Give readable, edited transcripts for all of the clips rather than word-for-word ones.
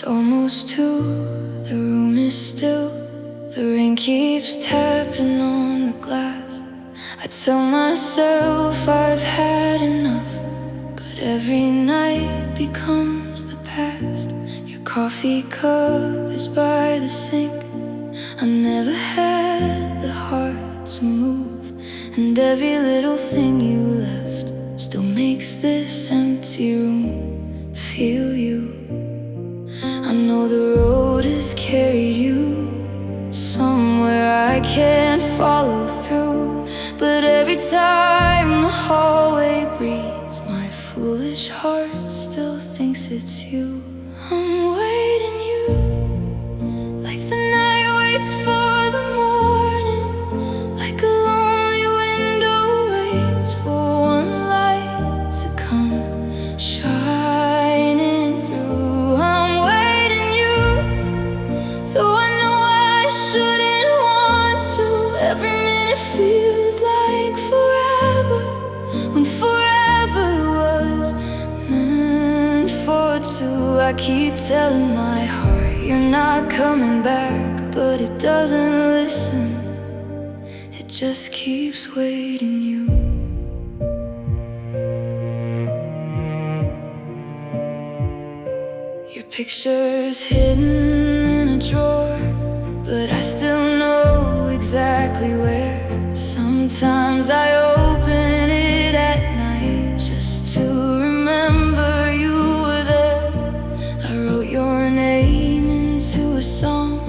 almost 2, the room is still. The rain keeps tapping on the glass. I tell myself I've had enough, but every night becomes the past. Your coffee cup is by the sink. I never had the heart to move, and every little thing you left still makes this empty room feel you. I know the road has carried you somewhere I can't follow through, but every time the hallway breathes, my foolish heart still thinks it's you. I'm waiting you, like the night waits for the morning, like a lonely window waits for one light to come shining through. I'm waiting you, though I know I shouldn't want to. Every minute feels like forever, when forever was meant for two. I keep telling my heart you're not coming back, but it doesn't listen. It just keeps waiting you. Your picture's hidden in a drawer, but I still know exactly where. Sometimes I open it at night just to remember you were there. I wrote your name into a song,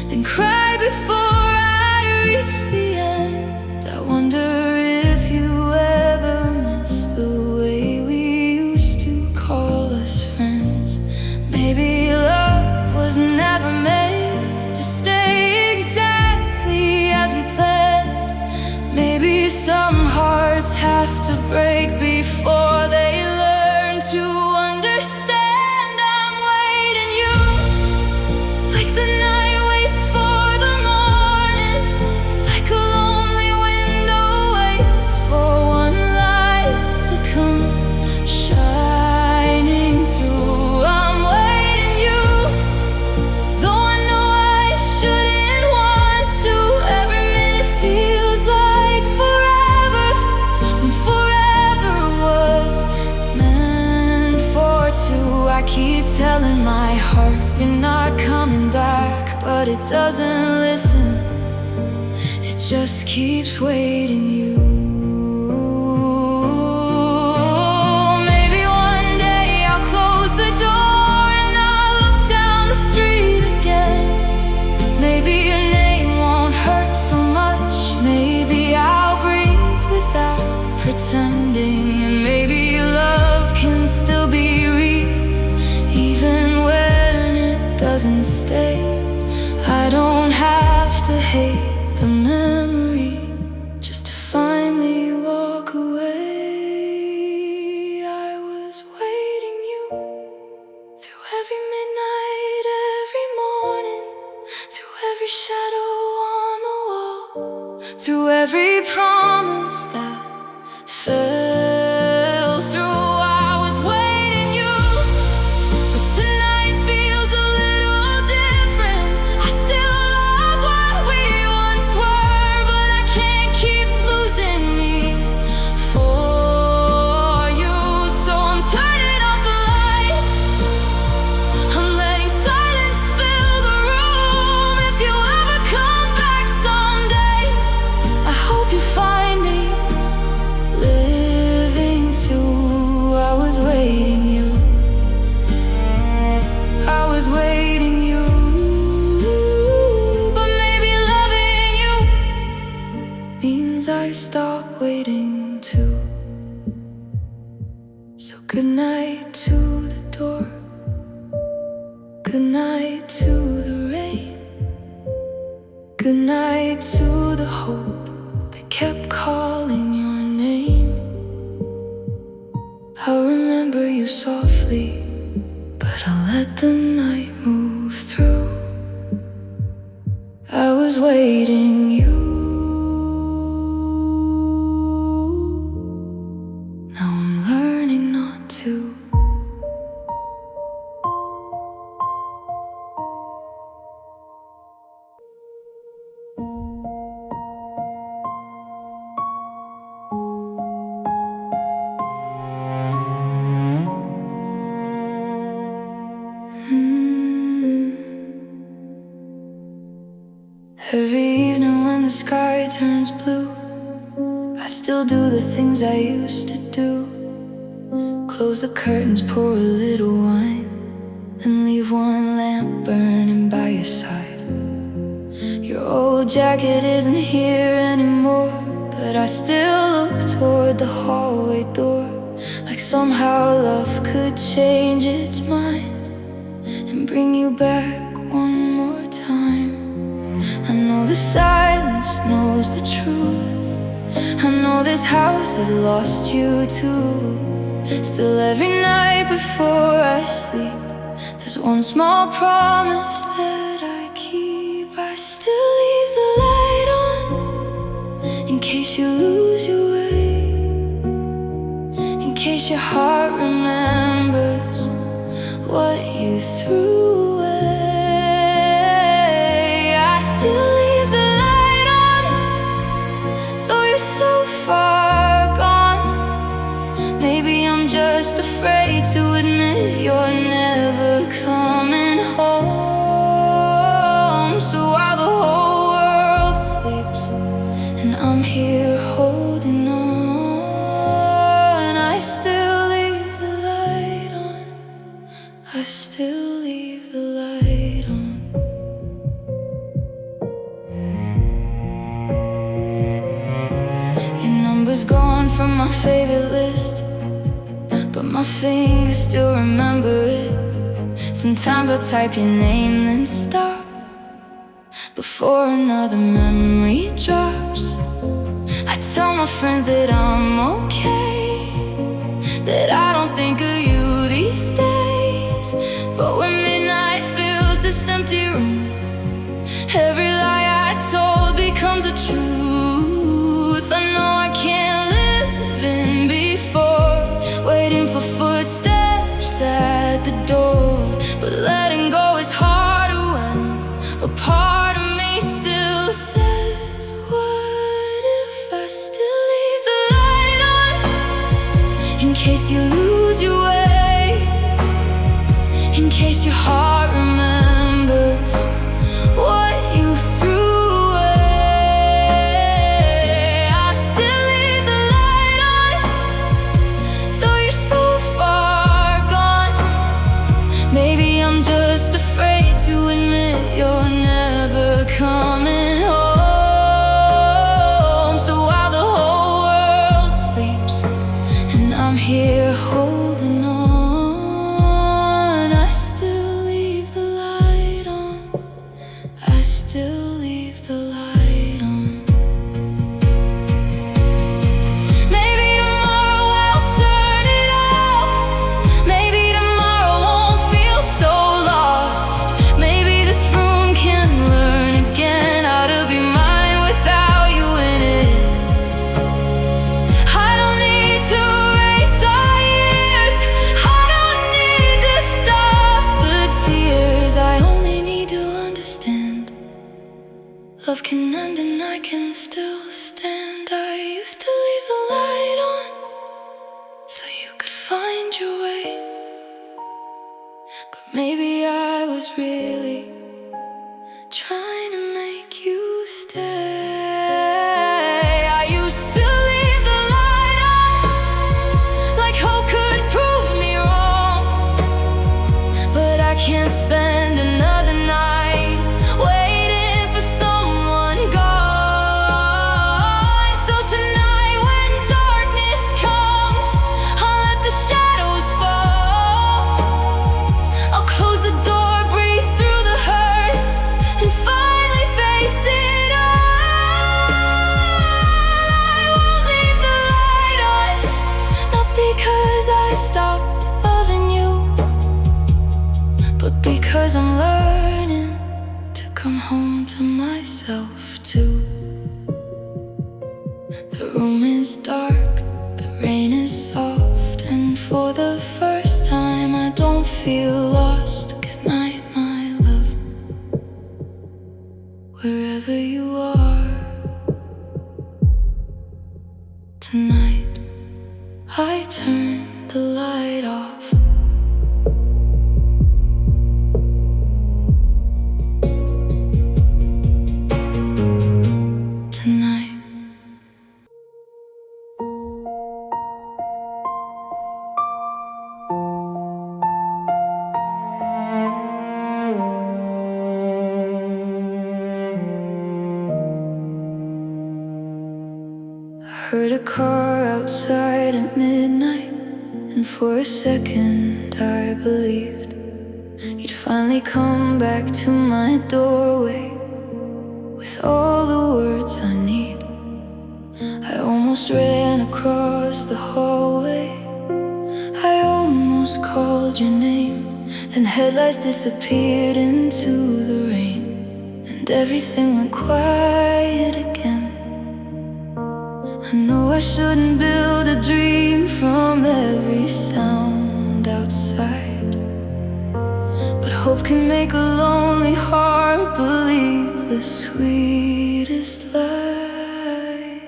then cried before I reached the end. I wonder if you ever miss the way we used to call us friends. Maybe love was never made to stay exactly as we planned. Maybe some hearts have to break before they learn to understand. I'm waiting you, like the night waits for the morning, like a lonely window waits for one light to come shining through. I'm waiting you, though I know I shouldn't want to. Every minute feels like forever, when forever was meant for two. I keep telling my heart you're not coming back, but it doesn't listen. It just keeps waiting you. Maybe one day I'll close the door and I'll look down the street again. Maybe your name won't hurt so much. Maybe I'll breathe without pretending, and maybe love can still be real, even when it doesn't stay. I don't have to hate the memory just to finally walk away. I was waiting you through every midnight, every morning, through every shadow on the wall, through every promise that fell through. I was waiting you, but tonight feels a little different. I still love what we once were, but I can't keep losing me for you. So I'm turning off the light, I'm letting silence fill the room. If you ever come back someday, I hope you find me living too. I was waiting you, I was waiting you, but maybe loving you means I stop waiting too. So good night to the door, good night to the rain, good night to the hope that kept calling your name. I'll remember you softly, but I'll let the night move through. I was waiting you, now I'm learning not to. Every evening when the sky turns blue, I still do the things I used to do. Close the curtains, pour a little wine, then leave one lamp burning by your side. Your old jacket isn't here anymore, but I still look toward the hallway door, like somehow love could change its mind and bring you back one more time. I know the silence knows the truth. I know this house has lost you too. Still every night before I sleep, there's one small promise that I keep. I still leave the light on, in case you lose your way, in case your heart remembers what you threw away. I still leave the light on, though you're so far gone. Maybe I'm just afraid to admit you're never coming home. So while the whole world sleeps and I'm here holding on, I still leave the light on. I still leave the light on. Your number's gone from my favorite list, but my fingers still remember it. Sometimes I'll type your name then stop before another memory drops. I tell my friends that I'm okay, that I don't think of you these days. But when midnight fills this empty room, every lie I told becomes a truth. I know I can't live in before, waiting for footsteps at the door. But letting go is harder when a part of me still says, what if I still leave the light on, in case you lose your way, in case your heart remembers what you threw away. I still leave the light on, though you're so far gone. Maybe I'm just afraid to admit you're never coming home. So while the whole world sleeps and I'm here holding on, I still leave the light on. I still leave the light on. Maybe tomorrow I'll turn it off. Maybe tomorrow won't feel so lost. Maybe this room can learn again how to be mine without you in it. I don't need to erase our years. I don't need to stop the tears. I only need to understand love can end and I can still stand. I used to leave the light on so you could find your way, but maybe I was really trying to make you stay. I used to leave the light on, like hope could prove me wrong, but I can't spend another night waiting for someone gone. So tonight when darkness comes, I'll let the shadows fall. I'll close the door, breathe through the hurt, and finally face it all. I won't leave the light on, not because I stopped loving you, but because I'm learning to come home to myself too. The room is dark, the rain is soft, and for the first time I don't feel lost. Good night, my love, wherever you are. Tonight I turn the light off. car outside at midnight, and for a second I believed you'd finally come back to my doorway with all the words I need. I almost ran across the hallway, I almost called your name. Then headlights disappeared into the rain, and everything went quiet again. I know I shouldn't build a dream from every sound outside, but hope can make a lonely heart believe the sweetest lie.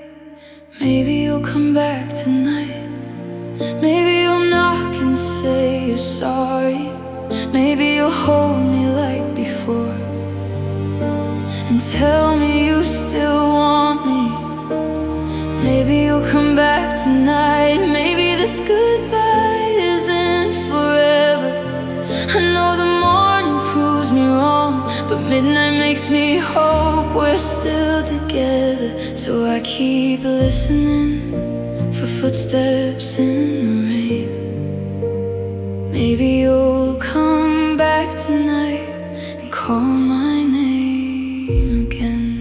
Maybe you'll come back tonight, maybe you'll knock and say you're sorry. Maybe you'll hold me like before and tell me you still want me. Maybe you'll come back tonight, maybe this goodbye isn't forever. I know the morning proves me wrong, but midnight makes me hope we're still together. So I keep listening for footsteps in the rain. Maybe you'll come back tonight and call my name again.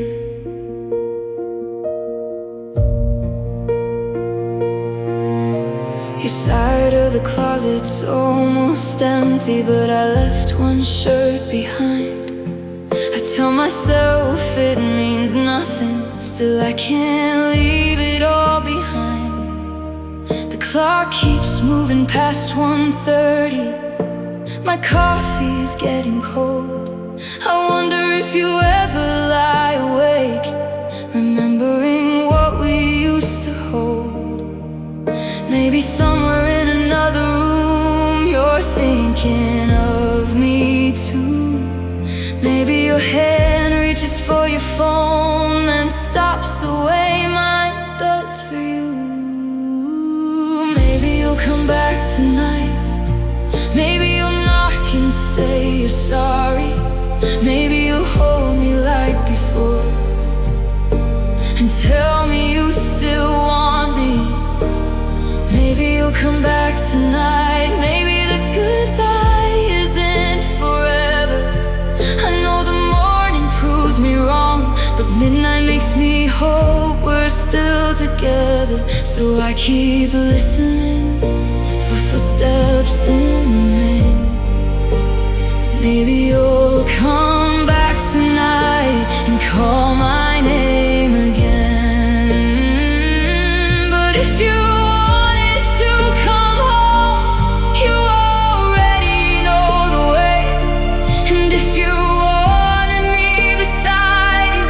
Your side of the closet's almost empty, but I left one shirt behind. I tell myself it means nothing, still I can't leave it all behind. The clock keeps moving past 1:30, my coffee's getting cold. I wonder if you ever lie awake, remembering what we used to hold. Maybe somewhere in another room you're thinking of me too. Maybe your hand reaches for your phone and stops the way mine does for you. Maybe you'll come back tonight, maybe you'll knock and say you're sorry. Maybe you'll hold me like before and tell me you still want me. Maybe you'll come back tonight, maybe this goodbye isn't forever. I know the morning proves me wrong, but midnight makes me hope we're still together. So I keep listening for footsteps in the rain. Maybe you'll come back tonight and call my name again. But if you wanted to come home, you already know the way. And if you wanted me beside you,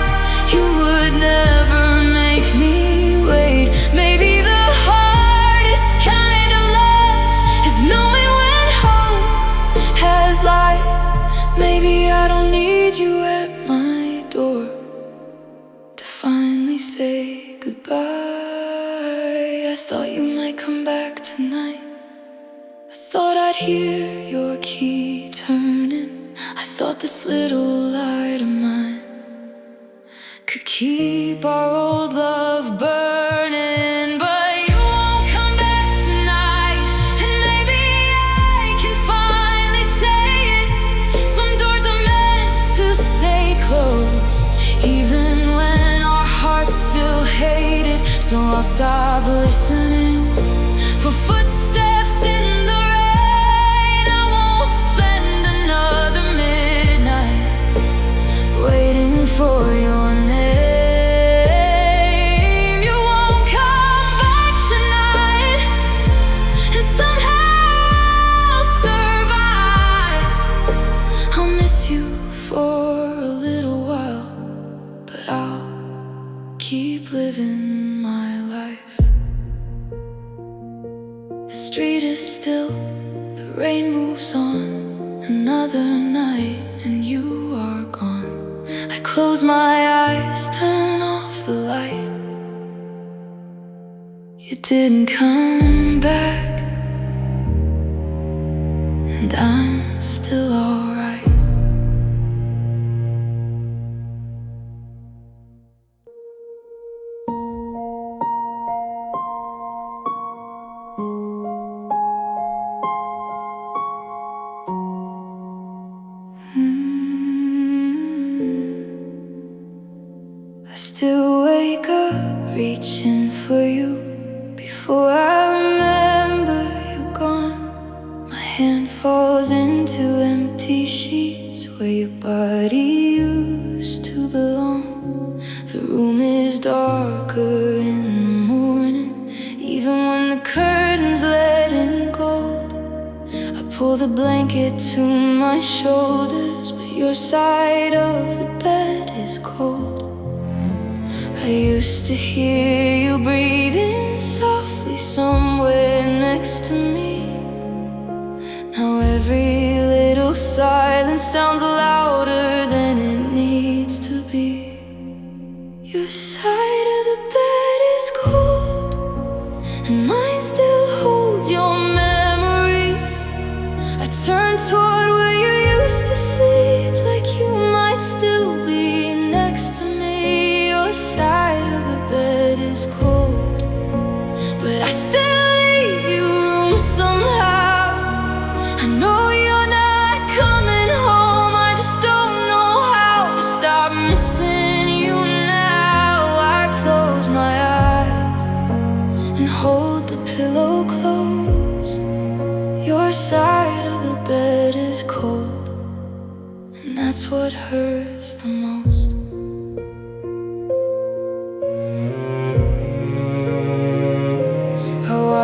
you would never make me wait. Maybe the hardest kind of love is knowing when home has light. Maybe I don't need you at my door to finally say goodbye. I thought you might come back tonight, I thought I'd hear your key turning. I thought this little light of mine could keep our old love burning. But you won't come back tonight, and maybe I can finally say it. Some doors are meant to stay closed, even when our hearts still hate it. So I'll stop listening for footsteps in the rain. I won't spend another midnight waiting for your name. You won't come back tonight and somehow survive. I'll miss you for a little while, but I'll keep living my life. The street is still, the rain moves on. Another night and you are gone. I close my eyes, turn off the light. You didn't come back, and I'm still alright. still wake up reaching for you. Before I remember you gone, my hand falls into empty sheets where your body used to belong. The room is darker in the morning, even when the curtains let in gold. I pull the blanket to my shoulders, but your side of the bed is cold. I used to hear you breathing softly somewhere next to me. Now every little silence sounds louder than it needs to be. Your side of the bed is cold, and mine still holds your memory. I turn toward where you used to sleep, like you might still be next to me. Your side of the bed is cold, but I still leave you room somehow. I know you're not coming home, I just don't know how to stop missing you now. I close my eyes and hold the pillow close. Your side of the bed is cold, and that's what hurts the most.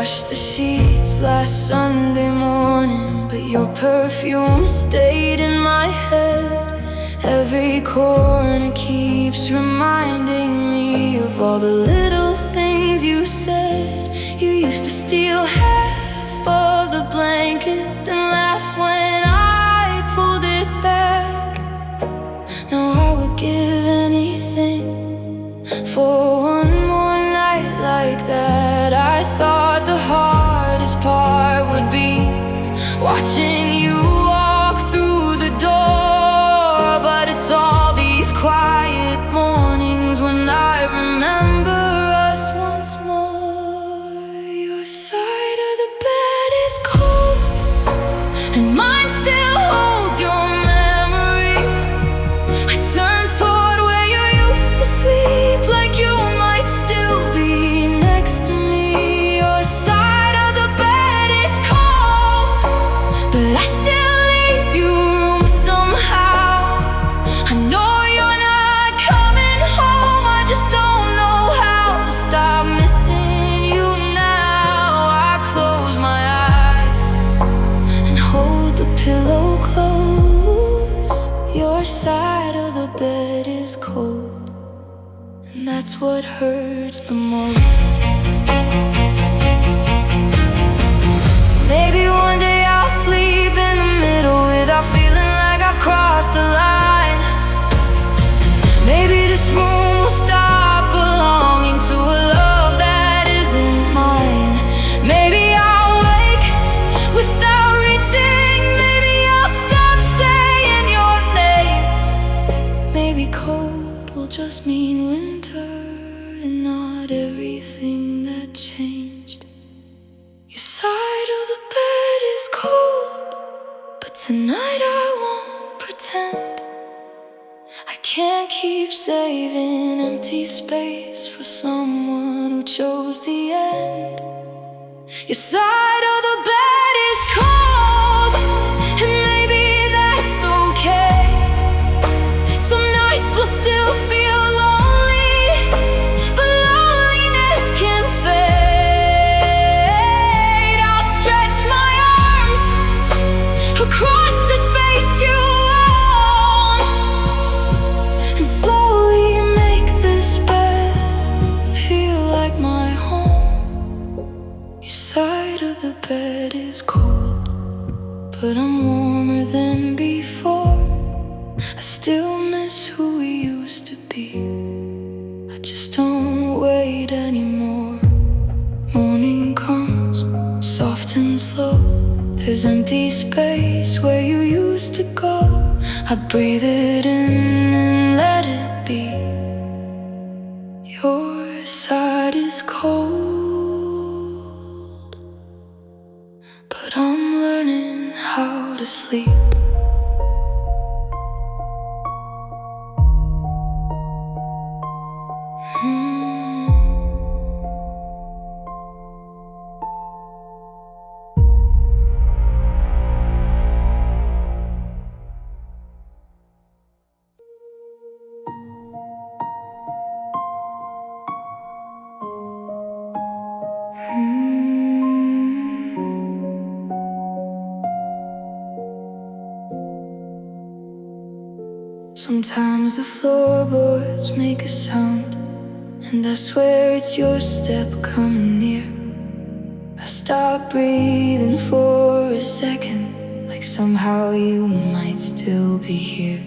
Washed the sheets last Sunday morning, but your perfume stayed in my head. Every corner keeps reminding me of all the little things you said. You used to steal half of the blanket, then laugh when I pulled it back. Now I would give anything for one more night like that. I thought the hardest part would be watching you walk through the door, but it's all these quiet mornings when I remember us once more. Your side of the bed is cold, and mine still holds your memory. I turn toward where you used to sleep, like you might still be next to me. Your side of the bed is cold, but I still leave you room somehow. I know you're not coming home, I just don't know how to stop missing you now. I close my eyes and hold the pillow close. Your side of the bed is cold, and that's what hurts the most. Maybe one day I'll sleep in the middle without feeling like I've crossed the line. Maybe this room will stop belonging to a love that isn't mine. Maybe I'll wake without reaching. Maybe I'll stop saying your name. Maybe cold will just mean winter and not everything that changed. Your side of the bed is cold, but tonight I won't pretend. I can't keep saving empty space for someone who chose the end. Your side of the bed is cold, and maybe that's okay. Some nights will still feel lonely, but loneliness can fade. I'll stretch my arms across the space you owned, and slowly make this bed feel like my home. Your side of the bed is cold, but I'm warmer than before. I still miss who we used to be, I just don't wait anymore. Morning comes, soft and slow. There's empty space where you used to go. I breathe it in and let it be. Your side is cold, but I'm learning how to sleep. Sometimes the floorboards make a sound, and I swear it's your step coming near. I stop breathing for a second, like somehow you might still be here.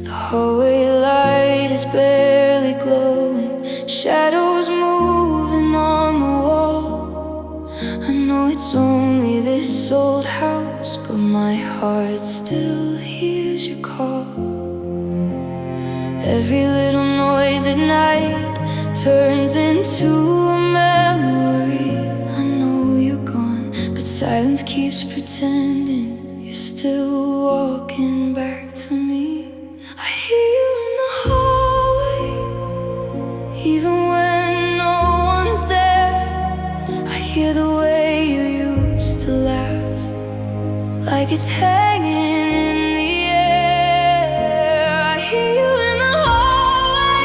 The hallway light is barely glowing, shadows moving on the wall. I know it's only this old house, but my heart still hears your call. Every little noise at night turns into a memory. I know you're gone, but silence keeps pretending you're still walking back to me. I hear you in the hallway, even when no one's there. I hear the way you used to laugh, like it's hanging in the air. I hear you in the hallway,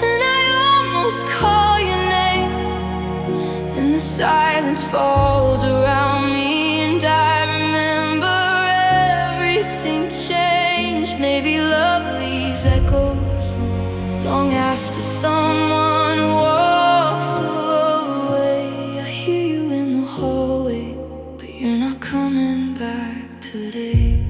and I almost call your name. Then the silence falls around me, and I remember everything changed. Maybe love leaves echoes long after someone walks away. I hear you in the hallway, but you're not coming back today.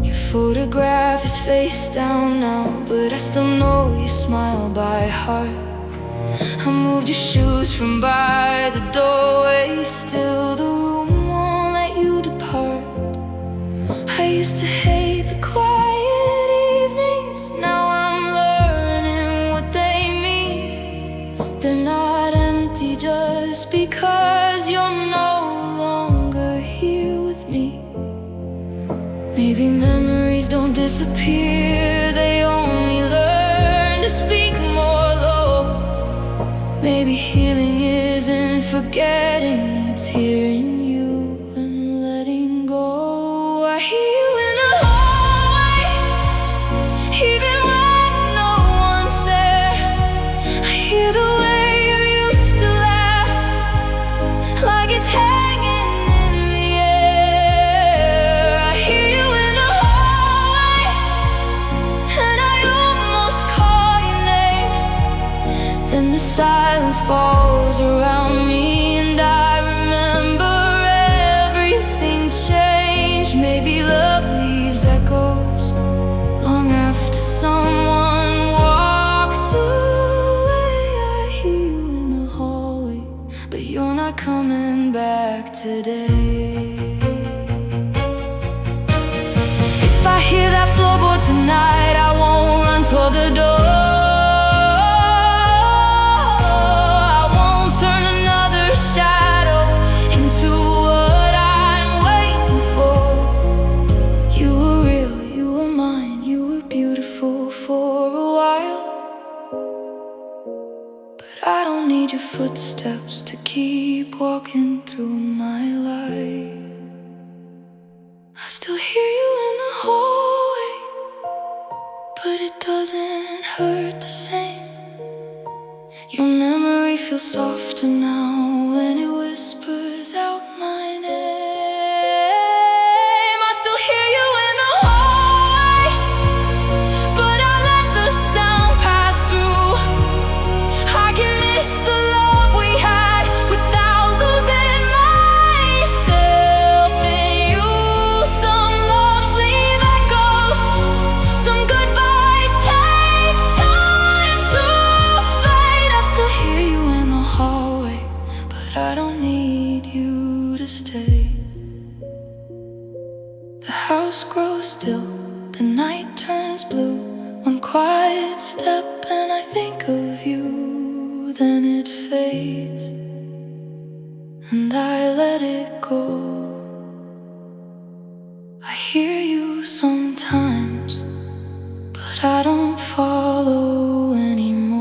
Your photograph is face down now, but I still know your smile by heart. I moved your shoes from by the doorway, still the room won't let you depart. I used to hate the quiet evenings, now I'm learning what they mean. They're not empty just because you're no longer here with me. Maybe memories don't disappear, they only learn to speak more low. Maybe healing isn't forgetting, it's hearing you and letting go. I hear you in the hallway, even when no one's there. I hear the way you used to laugh, like it's hanging in the air. I hear you in the hallway, and I almost call your name. Then the silence falls around me, and I remember everything changed. Maybe love leaves echoes long after someone walks away. I hear you in the hallway, but you're not coming back today. If I hear that floorboard tonight, I won't run toward the door. Shadow into what I'm waiting for. You were real, you were mine, you were beautiful for a while. But I don't need your footsteps to keep walking through my life. I still hear you in the hallway, but it doesn't hurt the same. Your memory feels softer now when it whispers out my name. I still hear you in the hallway, but I let the sound pass through. I can miss the love we had without losing myself in you. Some loves leave echoes, some goodbyes take time to fade. I still hear you in the hallway, but I don't need you to stay. The house grows still, the night turns blue. One quiet step and I think of you, then it fades, and I let it go. I hear you sometimes, but I don't follow anymore.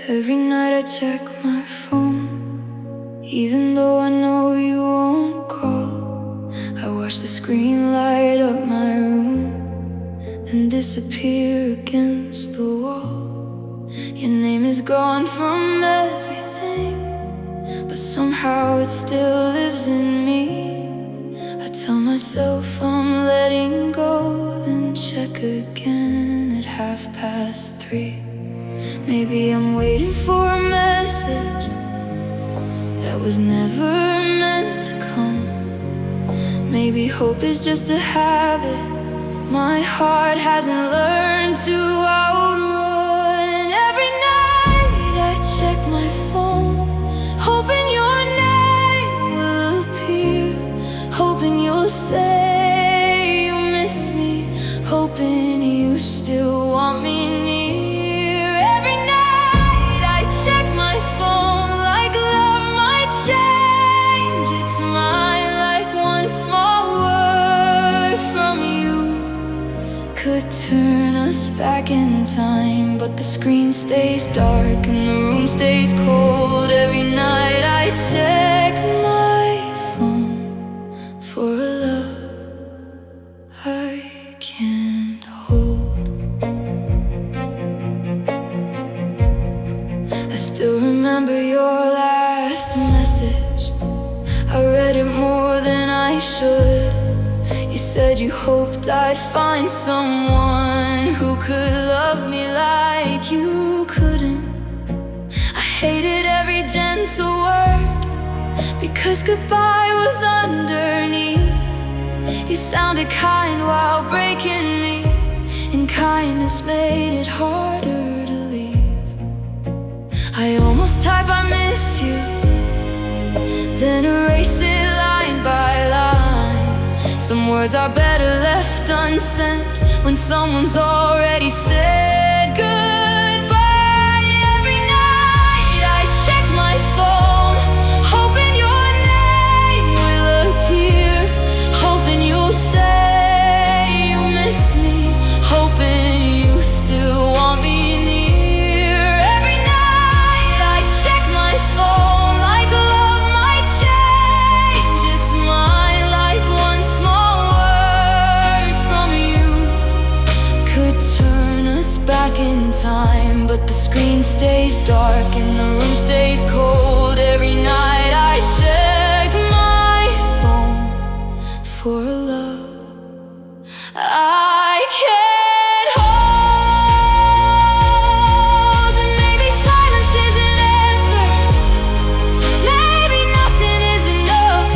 Every night I check my phone, Even though I know you won't call, I watch the screen light up my room and disappear against the wall. Your name is gone from everything, but somehow it still lives in me. I tell myself I'm letting go, then check again at 3:30. Maybe I'm waiting for a message that was never meant to come. Maybe hope is just a habit my heart hasn't learned to outrun. Every night I check my phone, hoping your name will appear, hoping you'll say you miss me, hoping you still want me near. Every night I check my phone like love might change its mind, like one small word from you could turn us back in time. But the screen stays dark and the room stays cold. Every night I check my phone for a love I can't hold. I still remember your last message. I read it more than I should. You said you hoped I'd find someone who could love me like you couldn't. I hated every gentle word, because goodbye was underneath. You sounded kind while breaking me, and kindness made it harder to leave. I almost type I miss you, then erase it line by line. Some words are better left unsent when someone's already said goodbye. Every night I check my phone, hoping your name will appear, hoping you'll say you miss me, hoping you still want me near. Every night I check my phone like love might change its mind, like one small word from you could turn us back in time. But the screen stays dark and the room stays cold. Every night I check my phone for a love I can't hold. And maybe silence is an answer, maybe nothing is enough.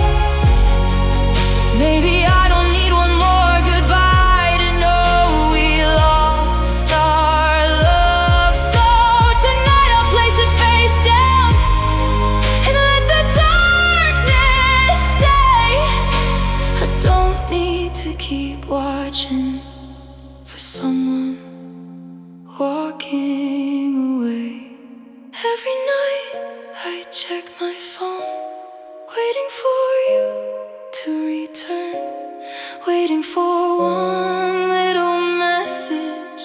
Maybe I don't need one more goodbye to know we lost our love. So tonight I'll place it face down and let the darkness stay. I don't need to keep watching for someone walking away. Every night I check my phone, waiting for you to return, waiting for one little message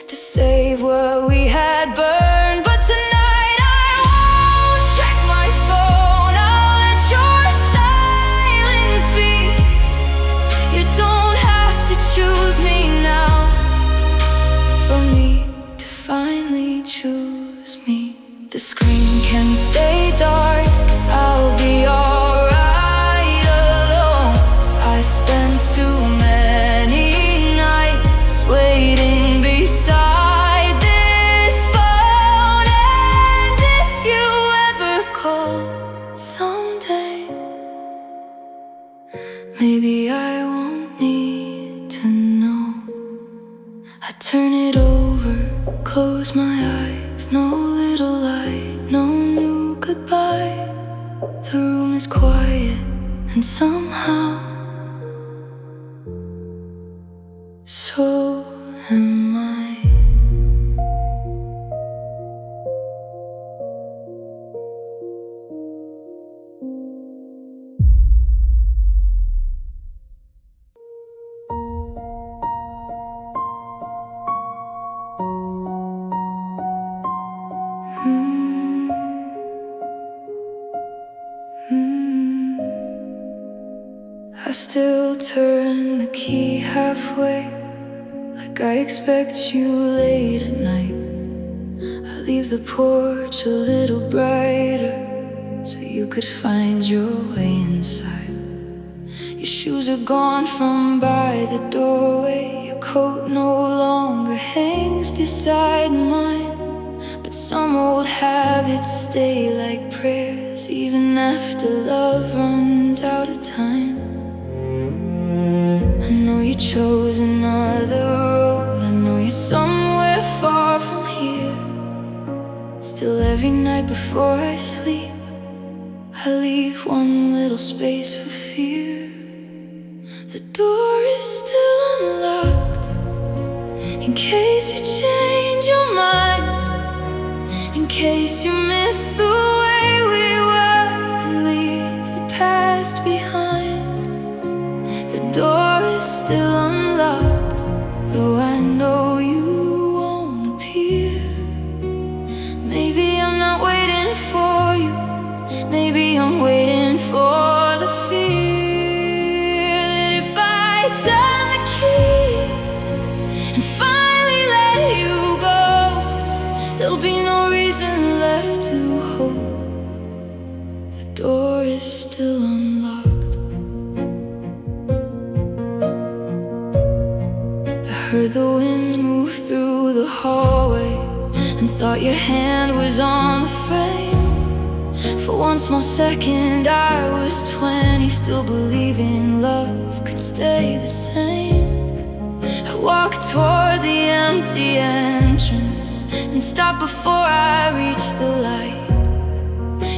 to save what we had burned. But tonight I won't check my phone, I'll let your silence be. You don't have to choose me now, for me to finally choose me. The screen can stay dark, I'll be alright alone. I spent too many nights waiting beside this phone. And if you ever call someday, maybe I won't need to know. I turn it over, close my eyes, no little light, no new goodbye. The room is quiet and somehow so am I. still turn the key halfway, like I expect you late at night. I leave the porch a little brighter, so you could find your way inside. Your shoes are gone from by the doorway. Your coat no longer hangs beside mine, but some old habits stay like prayers, even after love runs out of time. I know you chose another road, I know you're somewhere far from here. Still every night before I sleep, I leave one little space for fear. The door is still unlocked, in case you change your mind, in case you miss the way we were and leave the past behind. The door is still unlocked, though I know you won't appear. Maybe I'm not waiting for you, maybe I'm waiting for the fear that if I turn the key and finally let you go, there'll be no reason left to hope. The door is still unlocked. I heard the wind move through the hallway and thought your hand was on the frame. For one small second I was 20, still believing love could stay the same. I walked toward the empty entrance and stopped before I reached the light.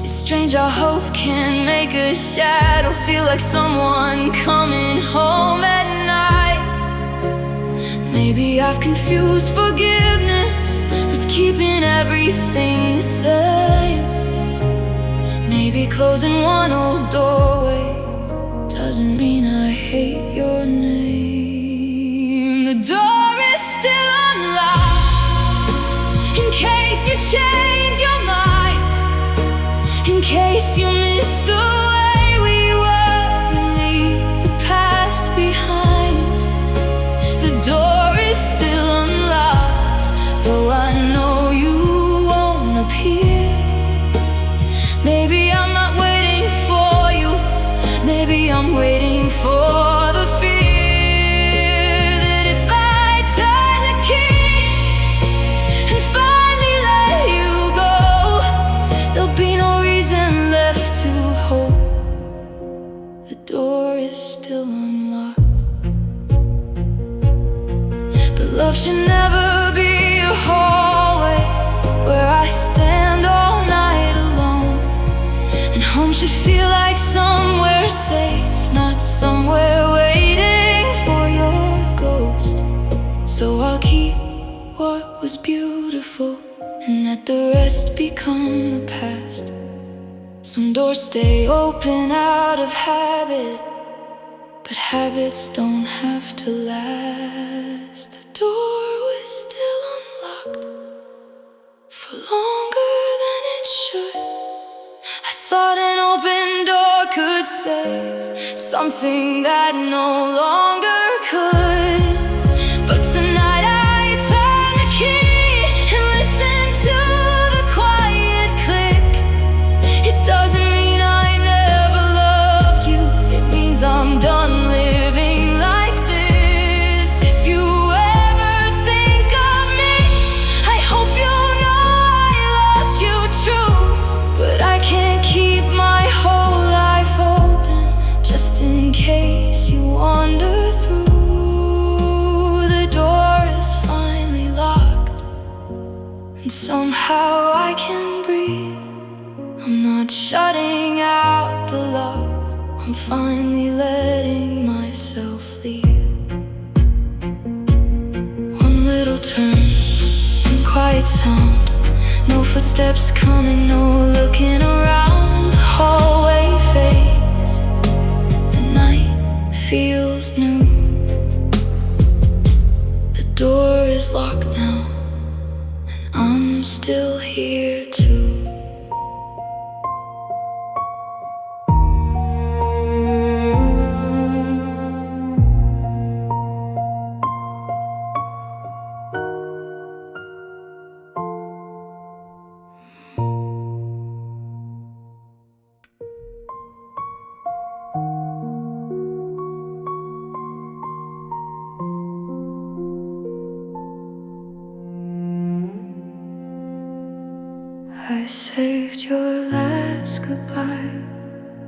It's strange how hope can make a shadow feel like someone coming home at night. Maybe I've confused forgiveness with keeping everything the same. Maybe closing one old doorway doesn't mean I hate your name. The door is still unlocked, in case you change your mind, in case you miss the way we were and leave the past behind. The door is still unlocked, though I know you won't appear. Maybe I'm not waiting for you, maybe I'm waiting for the fear that if I turn the key and finally let you go, there'll be no reason left to hope. The door is still unlocked. But love should never be a hallway where I stand all night alone. And home should feel like somewhere safe, not somewhere waiting for your ghost. So I'll keep what was beautiful and let the rest become the past. Some doors stay open out of habit, but habits don't have to last. The door was still unlocked for longer than it should. I thought an open door could save something that no longer could. But tonight I turn the key and listen to the quiet click. It doesn't mean I never loved you, it means I'm done living like this. If you ever think of me, I hope you know I loved you true. But I can't keep my whole life open just in case you wander through. The door is finally locked, and somehow I can breathe. I'm not shutting out the love, I'm finally letting myself leave. One little turn, one quiet sound, no footsteps coming, no looking around. The hallway fades, the night feels new. The door is locked now, and I'm still here too. saved your last goodbye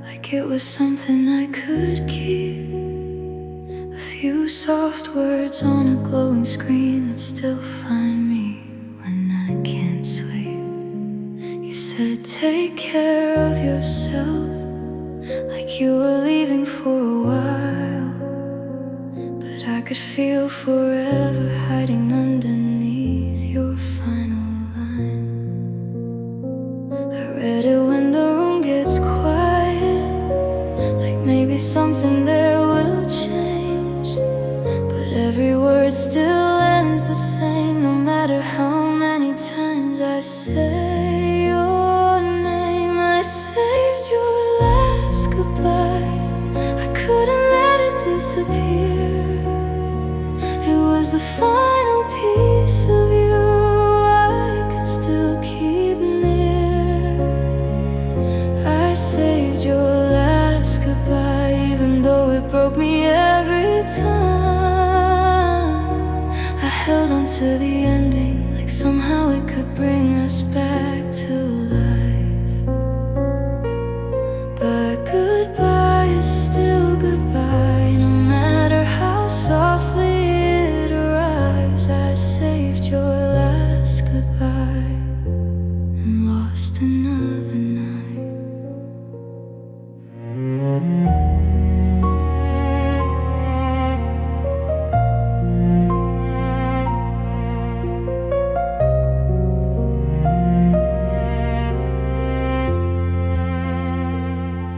like it was something I could keep. A few soft words on a glowing screen that still find me when I can't sleep. You said take care of yourself, like you were leaving for a while, but I could feel forever hiding underneath your final line. I read it when the room gets quiet, like maybe something there will change, but every word still ends the same, no matter how many times I say your name. I saved your last goodbye, I couldn't let it disappear. It was the final piece of you I could still keep near. I saved your last goodbye, even though it broke me every time. I held on to the ending, like somehow it could bring us back to life. But goodbye is still goodbye, no matter how softly it arrives. I saved your last goodbye and lost another night.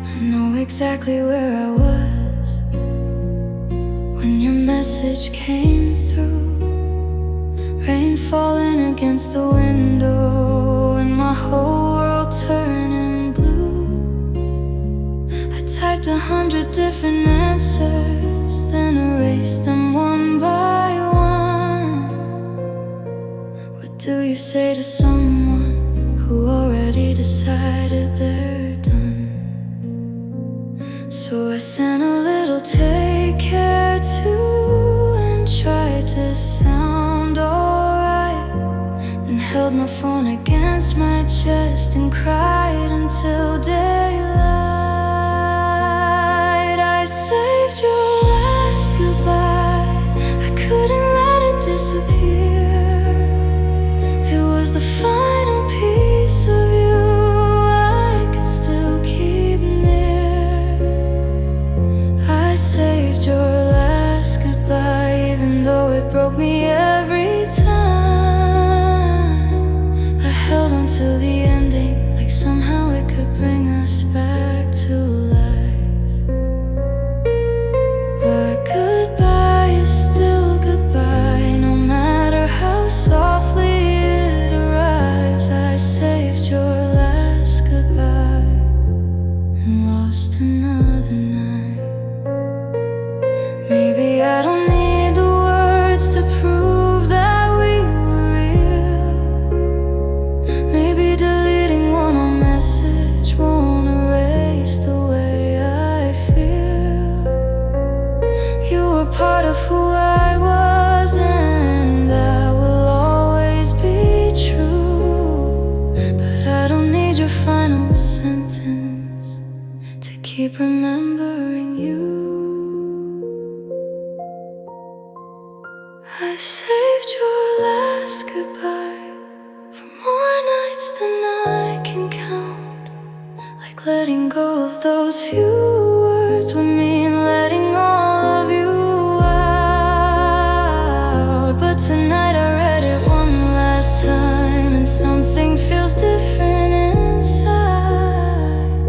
I know exactly where I was when your message came through. Rain falling against the window and my whole world turning blue. I typed 100 different answers, then erased them one by one. What do you say to someone who already decided they're done? So I sent a little take care too, and tried to sound alright, then held my phone against my chest and cried until daylight. I saved your last goodbye, I couldn't let it disappear. It was the final piece of you I could still keep near. I saved your last goodbye, even though it broke me every time. I held on to the ending, like somehow it could bring us back to life. But goodbye is still goodbye, no matter how softly it arrives. I saved your last goodbye and lost another night. Maybe I don't need the words to prove that we were real. Maybe deleting one old message won't erase the way I feel. You were part of who I was, and I will always be true. But I don't need your final sentence to keep remembering you. I saved your last goodbye for more nights than I can count, like letting go of those few words would mean letting all of you out. But tonight I read it one last time, and something feels different inside.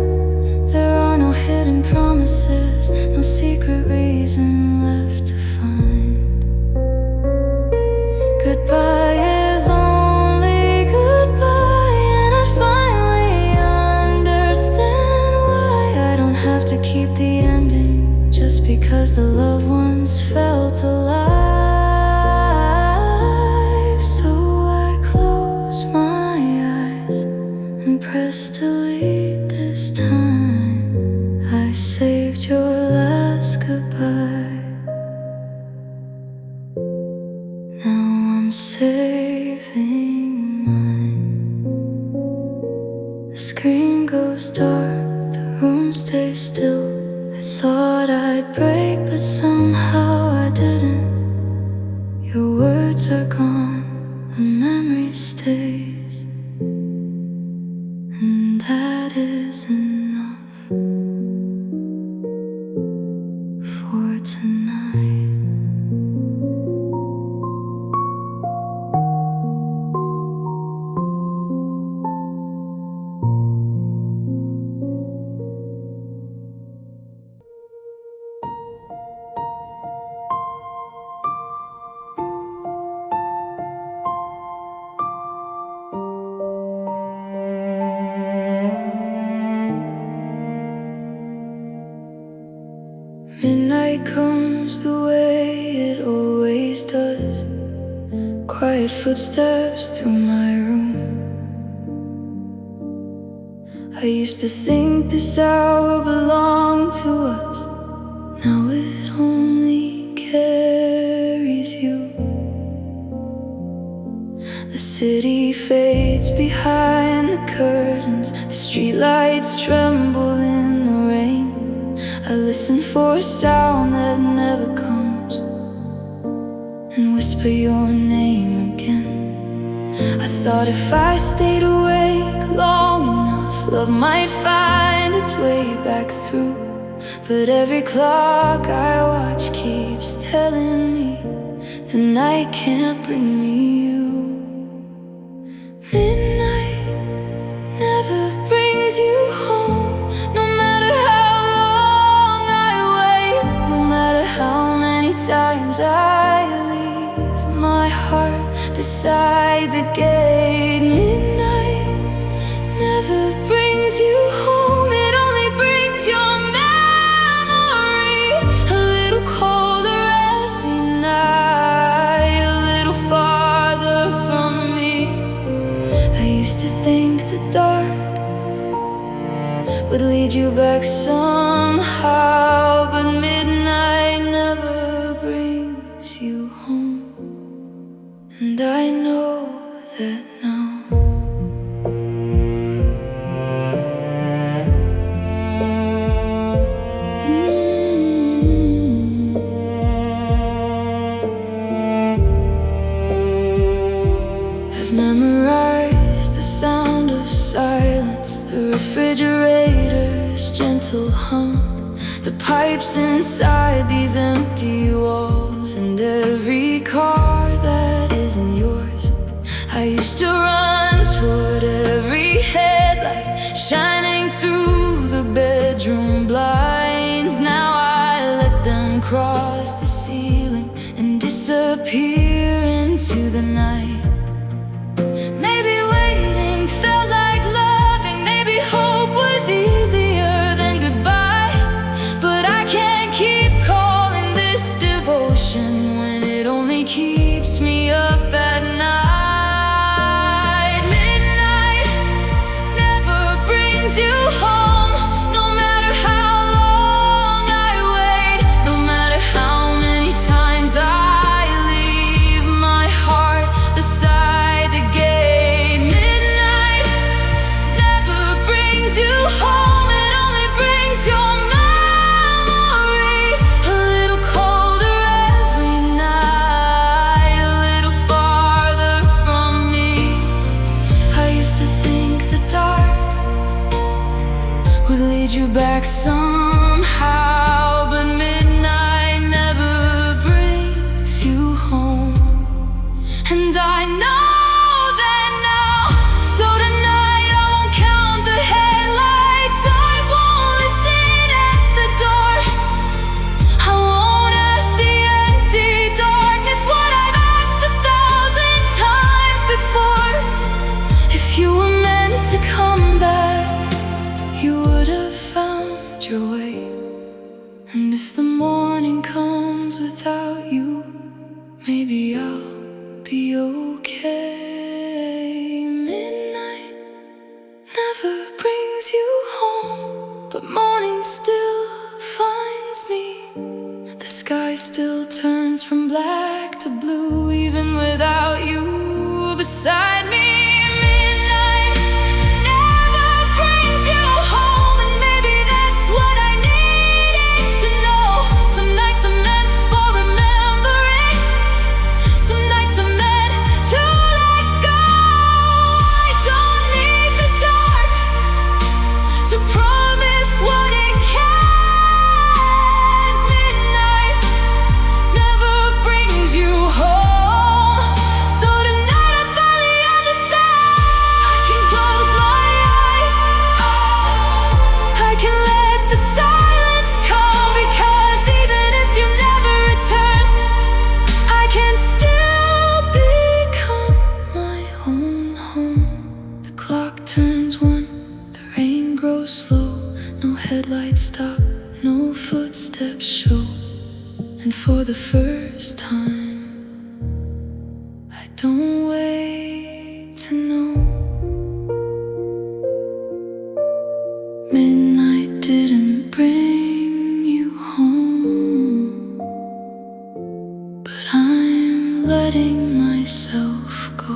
There are no hidden promises, no secret reason left to find. Goodbye is only goodbye, and I finally understand why I don't have to keep the ending just because the loved ones felt alive. So I close my eyes and press delete this time. I saved your last goodbye. Now I'm saving mine. screen goes dark, the room stays still. I thought I'd break, but somehow I didn't. Your words are gone, the memory stays, and that is enough for tonight. Midnight comes the way it always does. Quiet footsteps through my room. I used to think this hour belonged to us. Now it only carries you. The city fades behind the curtains. The streetlights tremble in the rain. I listen for a sound that never comes, and whisper your name again. I thought if I stayed awake long enough, love might find its way back through. But every clock I watch keeps telling me the night can't bring me you. Midnight never brings you home, no matter how long I wait, no matter how many times I leave my heart beside the gate. Midnight never brings you home, it only brings your memory a little colder every night, a little farther from me. I used to think the dark would lead you back somehow, but midnight never brings you home, and I know that now. I've memorized the sound of silence, the refrigerator's gentle hum, the pipes inside these empty walls, and every car that isn't yours. I used to run toward every headlight shining through the bedroom blinds. Now I let them cross the ceiling and disappear into the night. Maybe waiting felt like loving, maybe hope was easier than goodbye. But I can't keep calling this devotion when it only keeps me up at night. Midnight never brings you home, no matter how long I wait, no matter how many times I leave my heart beside the gate. Midnight never brings you home, it only brings your memory a little colder every night, a little farther from me. I used to think the dark would lead you back somehow, but midnight never brings you home, and I know that now. So tonight I won't count the headlights, I won't listen at the door, I won't ask the empty darkness what I've asked 1,000 times before. If you were meant to come back, you would have found your way. And if the morning comes without you, maybe I'll be okay. Midnight never brings you home, but morning still finds me. The sky still turns from black to blue, even without you beside me. Midnight never brings grows slow, no headlights stop, no footsteps show. And for the first time, I don't wait to know. Midnight didn't bring you home, but I'm letting myself go.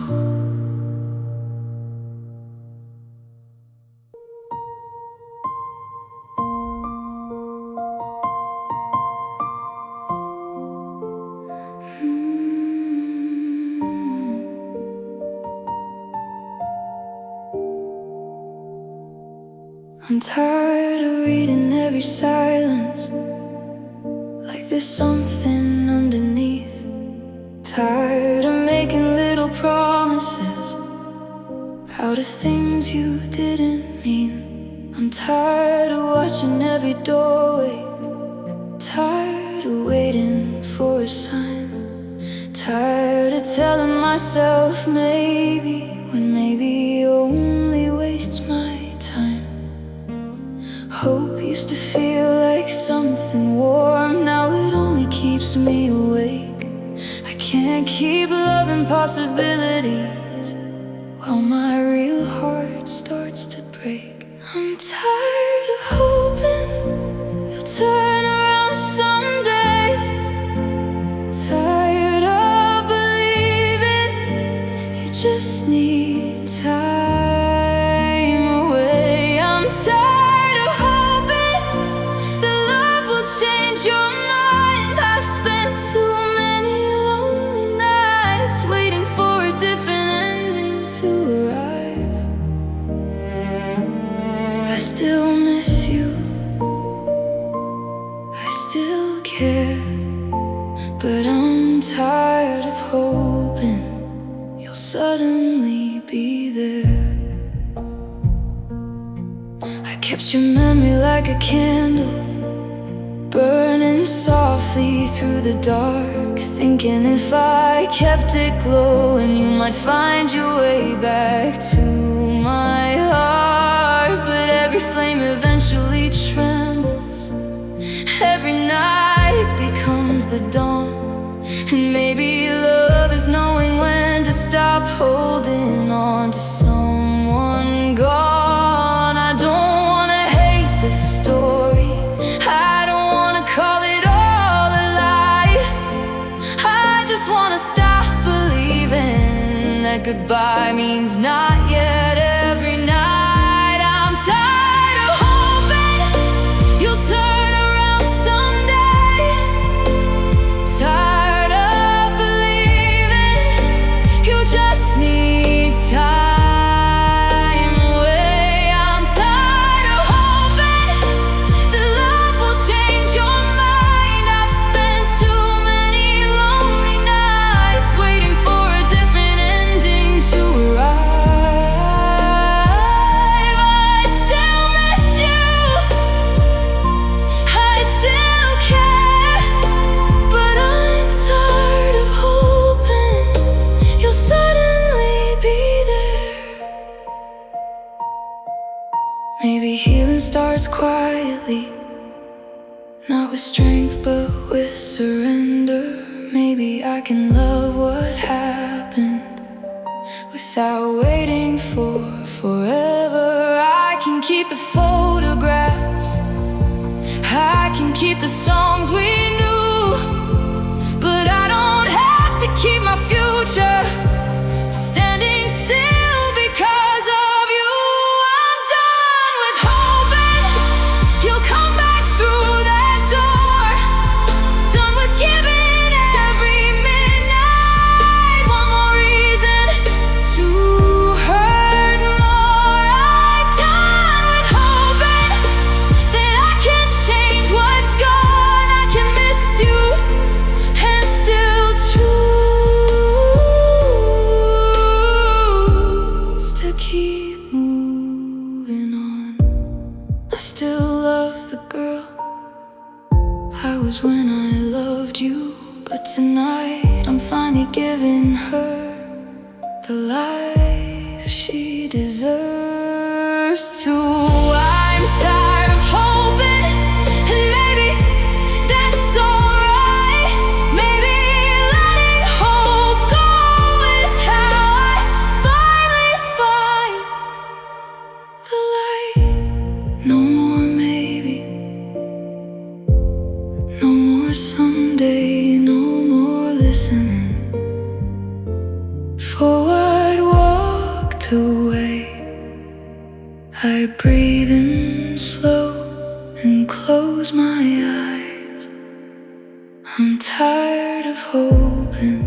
I'm tired of reading every silence, like there's something underneath. Tired of making little promises out of things you didn't mean. I'm tired of watching every doorway, tired of waiting for a sign, tired of telling myself maybe, when maybe only wastes my time. Hope used to feel like something warm, now it only keeps me awake. I can't keep loving possibilities while my real heart starts to break. I'm tired of hoping you'll turn around someday, tired of believing you just need time away. I'm tired of hoping that love will change your mind. I've spent too many lonely nights waiting for a different ending to arrive. I still miss you, I still care, but I'm tired of hoping you'll suddenly be there. I kept your memory like a candle, burning softly through the dark, thinking if I kept it glowing, you might find your way back to my heart. But every flame eventually trembles, every night becomes the dawn. And maybe love is knowing when to stop holding on to someone gone. I don't wanna hate the story, I don't wanna call it all a lie. I just wanna stop believing that goodbye means not yet every night. I'm tired of hoping you'll turn around someday, tired of believing you just need time away. I'm tired of hoping that love will change your mind. I've spent too many lonely nights waiting for a different ending to arrive. I still miss you, I still care, but I'm tired of hoping you'll suddenly be there. Maybe healing starts quietly, not with strength but with surrender. Maybe I can love what happened without waiting for forever. I can keep the photographs, I can keep the songs we knew, but I don't have to keep my future standing still because of you. I'm done with hoping you'll come back through that door, done with giving every midnight one more reason to hurt more. I'm done with hoping that I can change what's gone. I can miss you and still choose to keep moving on. I still love the girl I was when I loved you, but tonight I'm finally giving her the life she deserves to. I breathe in slow and close my eyes. I'm tired of hoping,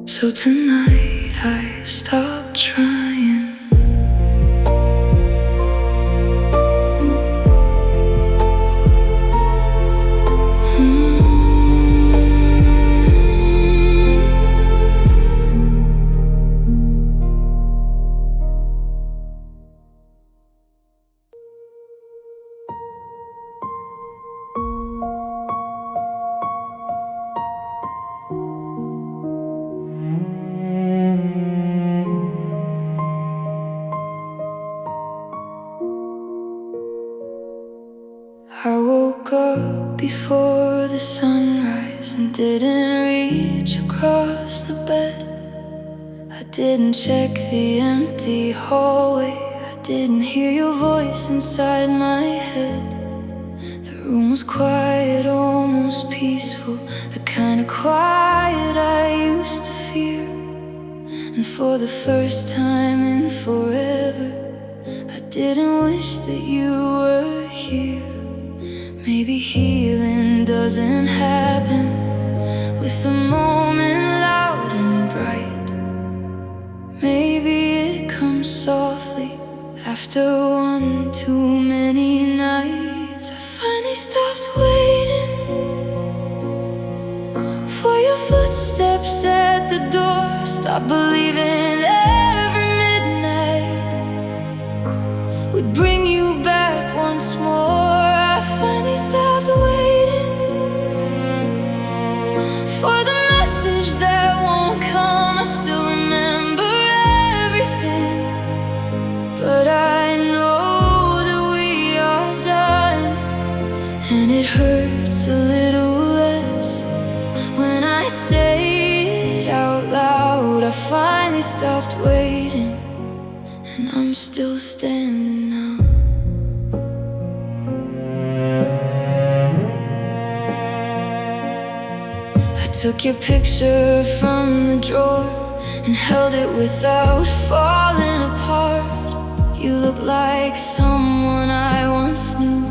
so tonight I stop trying. I woke up before the sunrise and didn't reach across the bed. I didn't check the empty hallway. I didn't hear your voice inside my head. The room was quiet, almost peaceful, the kind of quiet I used to fear. And for the first time in forever, I didn't wish that you were here. Maybe healing doesn't happen with the moment loud and bright. Maybe it comes softly after one too many nights. I finally stopped waiting for your footsteps at the door. Stopped believing every midnight would bring you back once more. I finally stopped waiting for the message that won't come. I still remember everything, but I know that we are done. And it hurts a little less when I say it out loud. I finally stopped waiting, and I'm still standing now. Took your picture from the drawer and held it without falling apart. You look like someone I once knew,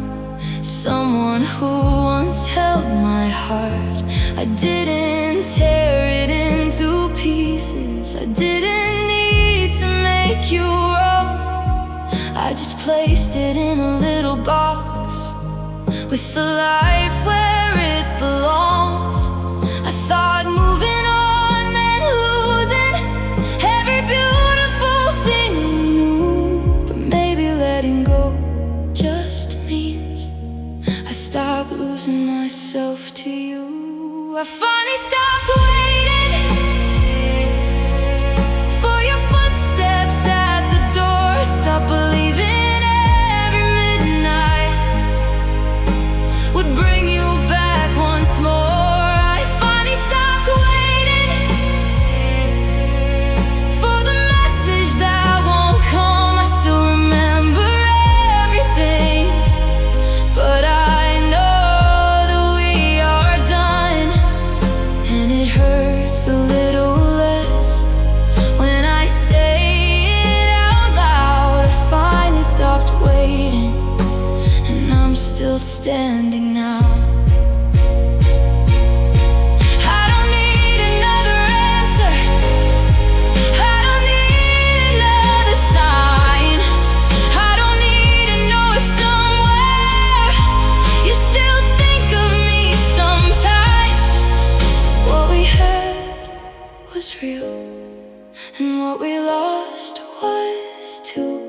someone who once held my heart. I didn't tear it into pieces, I didn't need to make you wrong. I just placed it in a little box with the life where it belongs. I thought moving on meant losing every beautiful thing we knew, but maybe letting go just means I stopped losing myself to you. I finally stopped waiting for your footsteps at the door. Stopped believing every midnight would bring you back once more. Still standing now. I don't need another answer, I don't need another sign. I don't need to know if somewhere you still think of me sometimes. What we had was real, and what we lost was too.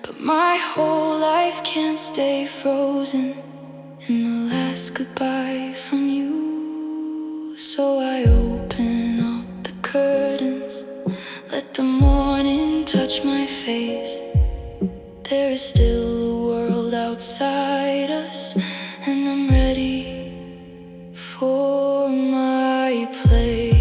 But my whole life can't stay frozen in the last goodbye from you. So I open up the curtains, let the morning touch my face. There is still a world outside us, and I'm ready for my place.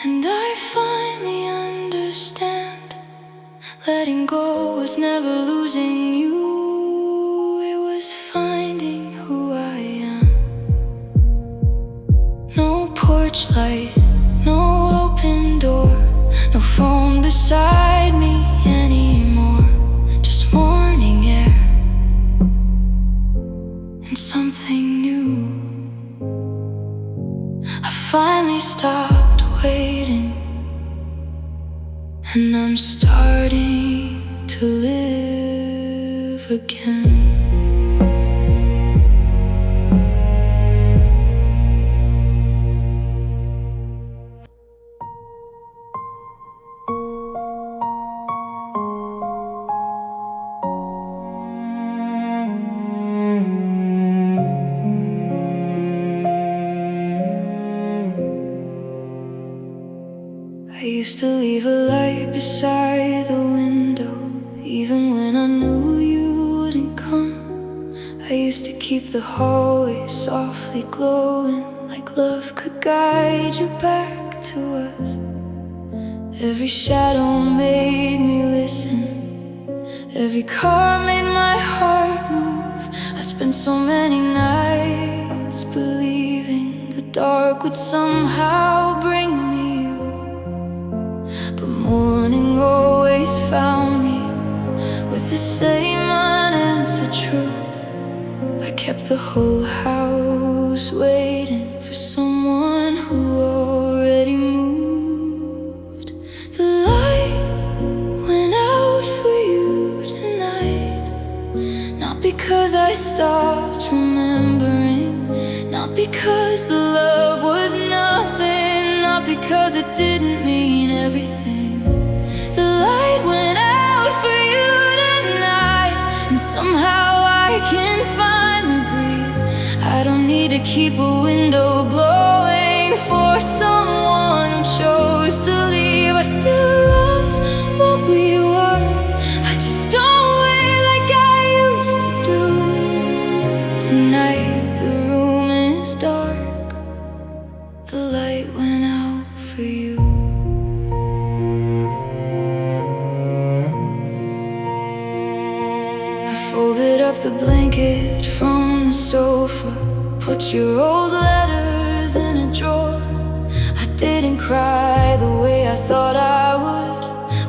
And I finally understand, letting go was never losing you, it was finding who I am. No porch light, no open door, no phone beside me anymore. Just morning air and something new. I finally stopped waiting, and I'm starting to live again. I used to leave a light beside the window, even when I knew you wouldn't come. I used to keep the hallway softly glowing, like love could guide you back to us. Every shadow made me listen, every car made my heart move. I spent so many nights believing the dark would somehow bring me you. But morning always found me with the same unanswered truth. I kept the whole house waiting for someone who already moved. The light went out for you tonight, not because I stopped remembering, not because the love was nothing, not because it didn't mean everything. The light went out for you tonight, and somehow I can finally breathe. I don't need to keep a window glowing for someone who chose to leave. I still love what we were, I just don't wait like I used to do. Tonight the room is dark, the light went out for you. Folded up the blanket from the sofa, put your old letters in a drawer. I didn't cry the way I thought I would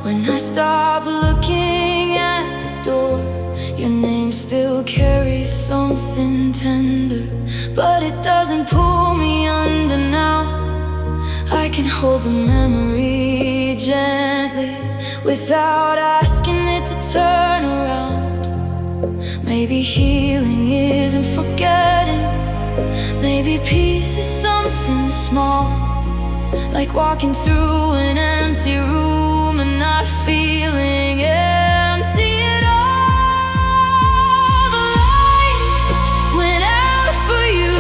when I stopped looking at the door. Your name still carries something tender, but it doesn't pull me under now. I can hold the memory gently without asking it to turn around. Maybe healing isn't forgetting, maybe peace is something small, like walking through an empty room and not feeling empty at all. The light went out for you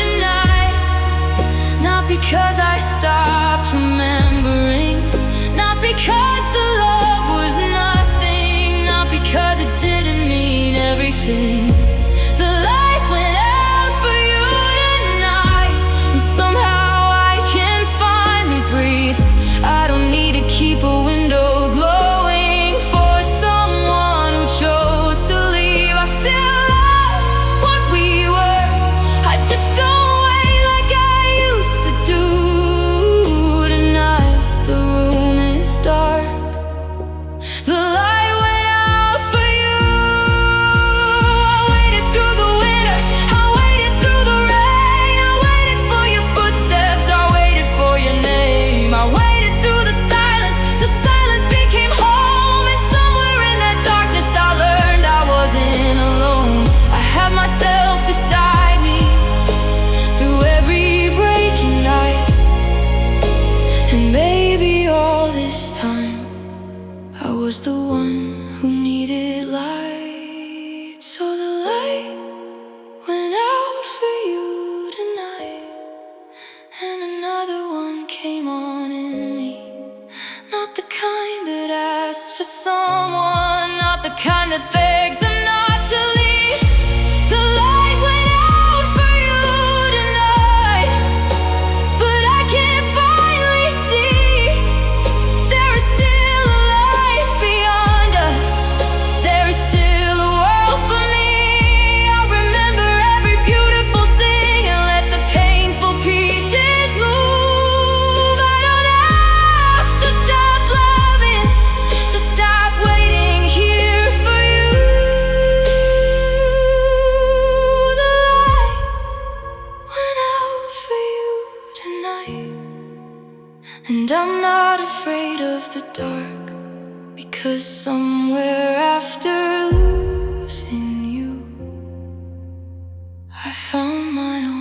tonight, not because I stopped remembering, not because the love was nothing, not because it didn't mean everything. The light went out for you tonight, and somehow I can finally breathe. I don't need to keep a window glowing for someone who chose to leave. I still love what we were, I just don't wait like I used to do. Tonight the room is dark, the light went out for you. I waited through the winter, I waited through the rain, I waited for your footsteps, I waited for your name. I waited through the silence till silence became home, and somewhere in that darkness I learned I wasn't alone. I had myself beside me through every breaking night, and maybe all this time I was the one who needed light. So the light went out for you tonight, and another one came on in me. Not the kind that asks for someone, not the kind that begs them not to leave. The light went out for you tonight, but I can finally see And I'm not afraid of the dark, because somewhere after losing you, I found my own